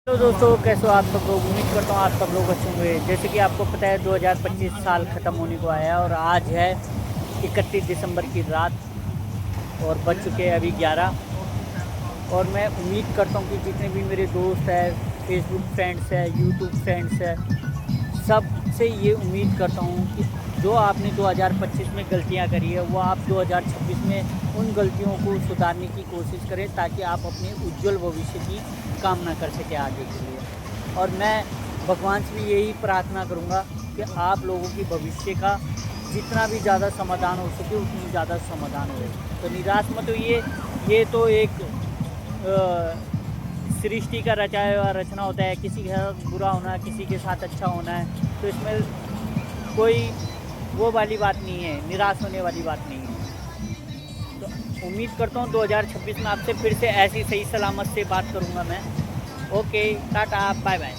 तो दोस्तों कैसे हो आप सब लोग। उम्मीद करता हूँ आप सब लोग अच्छे होंगे। जैसे कि आपको पता है 2025 साल ख़त्म होने को आया है और आज है 31 दिसंबर की रात और बज चुके हैं अभी 11। और मैं उम्मीद करता हूँ कि जितने भी मेरे दोस्त हैं, फेसबुक फ्रेंड्स हैं, यूट्यूब फ्रेंड्स हैं, सब से ये उम्मीद करता हूँ कि जो आपने 2025 में गलतियाँ करी है वो आप 2026 में उन गलतियों को सुधारने की कोशिश करें ताकि आप अपने उज्जवल भविष्य की कामना कर सकें आगे के लिए। और मैं भगवान से भी यही प्रार्थना करूँगा कि आप लोगों की भविष्य का जितना भी ज़्यादा समाधान हो सके उतनी ज़्यादा समाधान हो। तो निराश मत होइए। ये तो एक सृष्टि का रचाया हुआ रचना होता है। किसी के साथ बुरा होना, किसी के साथ अच्छा होना है, तो इसमें कोई वो वाली बात नहीं है, निराश होने वाली बात नहीं है। तो उम्मीद करता हूँ 2026 में आपसे फिर से ऐसी सही सलामत से बात करूँगा मैं। Okay, tata, bye bye.